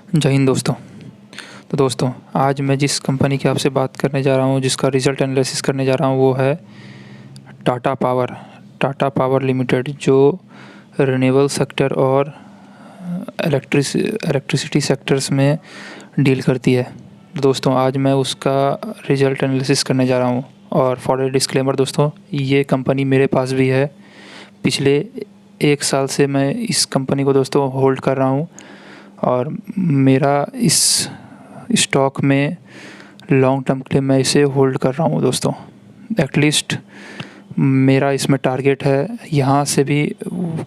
जय हिंद दोस्तों। तो दोस्तों, आज मैं जिस कंपनी की आपसे बात करने जा रहा हूँ, जिसका रिज़ल्ट एनालिसिस करने जा रहा हूँ, वो है Tata power. Tata power limited, जो रिन्यूएबल सेक्टर और इलेक्ट्रिसिटी सेक्टर्स में डील करती है। तो दोस्तों, आज मैं उसका रिज़ल्ट एनालिसिस करने जा रहा हूँ। और फॉर ए डिस्क्लेमर दोस्तों, ये कंपनी मेरे पास भी है। पिछले 1 साल से मैं इस कंपनी को दोस्तों होल्ड कर रहा हूँ और मेरा इस स्टॉक में लॉन्ग टर्म के लिए मैं इसे होल्ड कर रहा हूँ दोस्तों। एटलीस्ट मेरा इसमें टारगेट है यहाँ से भी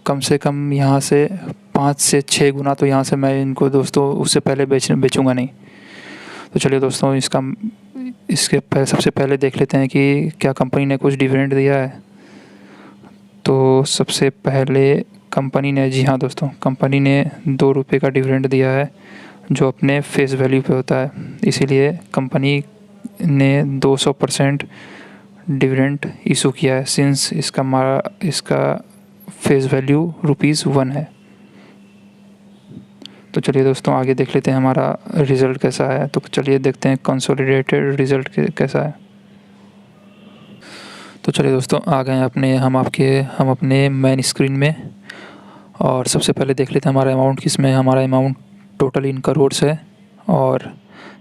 कम से कम यहाँ से 5 से 6 गुना, तो यहाँ से मैं इनको दोस्तों उससे पहले बेचूँगा नहीं। तो चलिए दोस्तों, सबसे पहले देख लेते हैं कि क्या कंपनी ने कुछ डिविडेंड दिया है। तो सबसे पहले कंपनी ने, जी हाँ दोस्तों, कंपनी ने 2 रुपये का डिविडेंड दिया है, जो अपने फेस वैल्यू पे होता है। इसीलिए कंपनी ने 200% डिविडेंड इशू किया है, सिंस इसका फेस वैल्यू ₹1 है। तो चलिए दोस्तों, आगे देख लेते हैं हमारा रिज़ल्ट कैसा है। तो चलिए देखते हैं कंसोलिडेटेड रिज़ल्ट कैसा है। तो चलिए दोस्तों, आ गए हम अपने मेन स्क्रीन में। और सबसे पहले देख लेते हैं हमारा अमाउंट किसमें। हमारा अमाउंट टोटल इन करोर्स है, और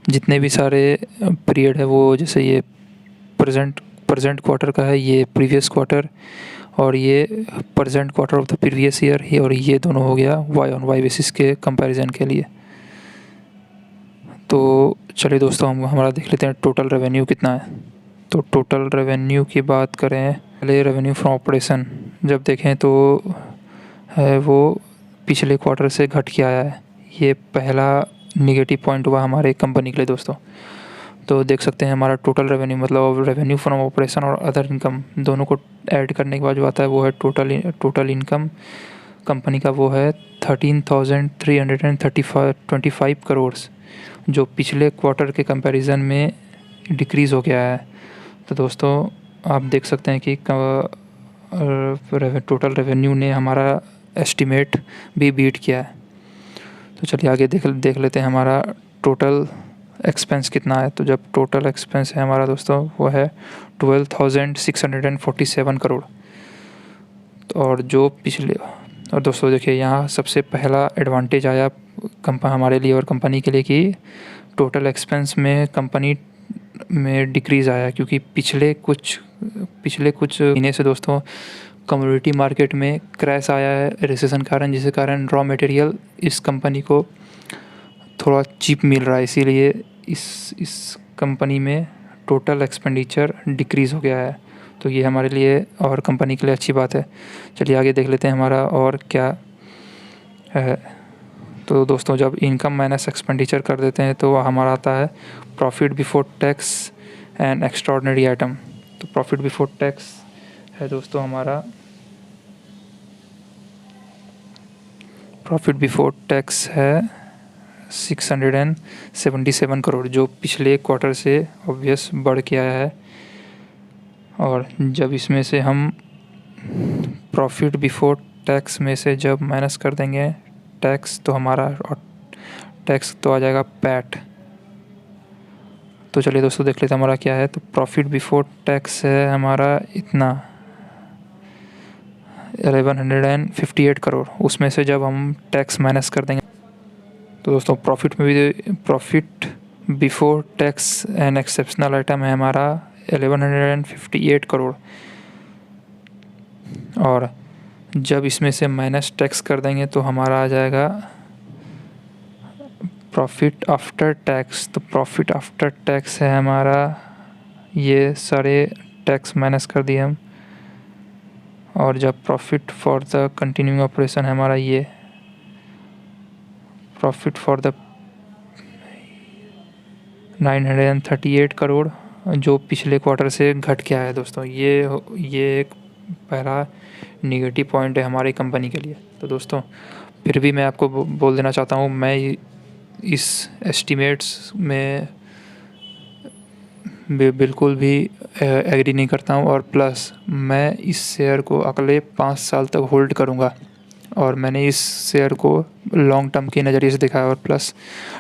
जितने भी सारे पीरियड है वो, जैसे ये प्रेजेंट क्वार्टर का है, ये प्रीवियस क्वार्टर, और ये present quarter of the previous year, और ये दोनों हो गया वाई ऑन वाई बेसिस के कंपैरिजन के लिए। तो चलिए दोस्तों, हम हमारा देख लेते हैं टोटल रेवेन्यू कितना है। तो टोटल रेवेन्यू की बात करें, पहले रेवेन्यू फ्रॉम ऑपरेशन जब देखें तो है वो पिछले क्वार्टर से घट के आया है। ये पहला निगेटिव पॉइंट हुआ हमारे कंपनी के लिए दोस्तों। तो देख सकते हैं हमारा टोटल रेवेन्यू, मतलब रेवेन्यू फ्रॉम ऑपरेशन और अदर इनकम दोनों को ऐड करने के बाद जो आता है वो है टोटल इनकम कंपनी का, वो है 13,325 करोड़, जो पिछले क्वार्टर के कंपैरिजन में डिक्रीज़ हो गया है। तो दोस्तों, आप देख सकते हैं कि टोटल रेवेन्यू ने हमारा एस्टिमेट भी बीट किया है। तो चलिए आगे देख लेते हैं हमारा टोटल एक्सपेंस कितना है। तो जब टोटल एक्सपेंस है हमारा दोस्तों, वो है 12,647 करोड़। और दोस्तों देखिए, यहाँ सबसे पहला एडवांटेज आया हमारे लिए और कंपनी के लिए कि टोटल एक्सपेंस में कंपनी में डिक्रीज़ आया, क्योंकि पिछले कुछ महीने से दोस्तों कमोडिटी मार्केट में क्रैश आया है रिसेशन कारण, जिसके कारण रॉ मटेरियल इस कंपनी को थोड़ा चीप मिल रहा है। इसीलिए इस कंपनी में टोटल एक्सपेंडिचर डिक्रीज़ हो गया है। तो ये हमारे लिए और कंपनी के लिए अच्छी बात है। चलिए आगे देख लेते हैं हमारा और क्या है। तो दोस्तों, जब इनकम माइनस एक्सपेंडिचर कर देते हैं तो हमारा आता है profit before tax and extraordinary item. तो प्रॉफिट बिफोर टैक्स है दोस्तों हमारा, प्रॉफिट बिफोर टैक्स है 677 करोड़, जो पिछले क्वार्टर से ऑब्वियस बढ़ के आया है। और जब इसमें से हम प्रॉफिट बिफोर टैक्स में से जब माइनस कर देंगे टैक्स, तो हमारा टैक्स तो आ जाएगा पैट। तो चलिए दोस्तों, देख लेते हैं हमारा क्या है। तो प्रॉफिट बिफोर टैक्स है हमारा इतना 1158 करोड़। उसमें से जब हम टैक्स माइनस कर देंगे तो दोस्तों प्रॉफिट में भी, profit before tax and exceptional item है हमारा 1158 करोड़। और जब इसमें से माइनस टैक्स कर देंगे तो हमारा आ जाएगा प्रॉफिट आफ्टर टैक्स। तो प्रॉफिट आफ्टर टैक्स है हमारा, ये सारे टैक्स माइनस कर दिए हम। और जब profit for the continuing operation है हमारा, ये प्रॉफिट फॉर द 938 करोड़, जो पिछले क्वार्टर से घट के आया है दोस्तों। ये एक पहला निगेटिव पॉइंट है हमारी कंपनी के लिए। तो दोस्तों, फिर भी मैं आपको बोल देना चाहता हूँ, मैं इस एस्टिमेट्स में बिल्कुल भी एग्री नहीं करता हूँ। और प्लस मैं इस शेयर को अगले 5 साल तक होल्ड करूँगा, और मैंने इस शेयर को लॉन्ग टर्म के नज़रिए से देखा है। और प्लस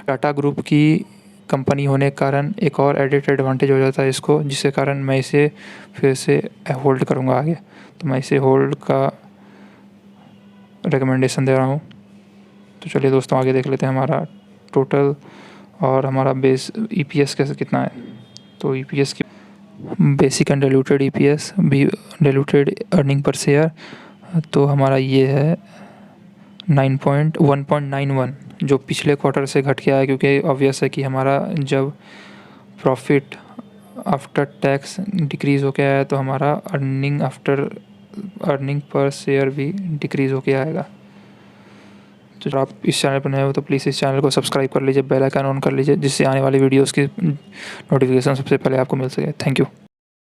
टाटा ग्रुप की कंपनी होने के कारण एक और एडिड एडवांटेज हो जाता है इसको, जिसके कारण मैं इसे फिर से होल्ड करूँगा आगे। तो मैं इसे होल्ड का रिकमेंडेशन दे रहा हूँ। तो चलिए दोस्तों आगे देख लेते हैं हमारा टोटल और हमारा बेस EPS कैसे कितना है। तो EPS की बेसिक एंड डाइल्यूटेड EPS भी डाइल्यूटेड अर्निंग पर शेयर, तो हमारा ये है 1.91, जो पिछले क्वार्टर से घट के आया, क्योंकि ऑब्वियस है कि हमारा जब प्रॉफिट आफ्टर टैक्स डिक्रीज़ हो के आया तो हमारा अर्निंग पर शेयर भी डिक्रीज़ हो के आएगा। तो आप इस चैनल पर नए हो तो प्लीज़ इस चैनल को सब्सक्राइब कर लीजिए, बेल आइकन ऑन कर लीजिए, जिससे आने वाली वीडियोज़ की नोटिफिकेशन सबसे पहले आपको मिल सके। Thank you.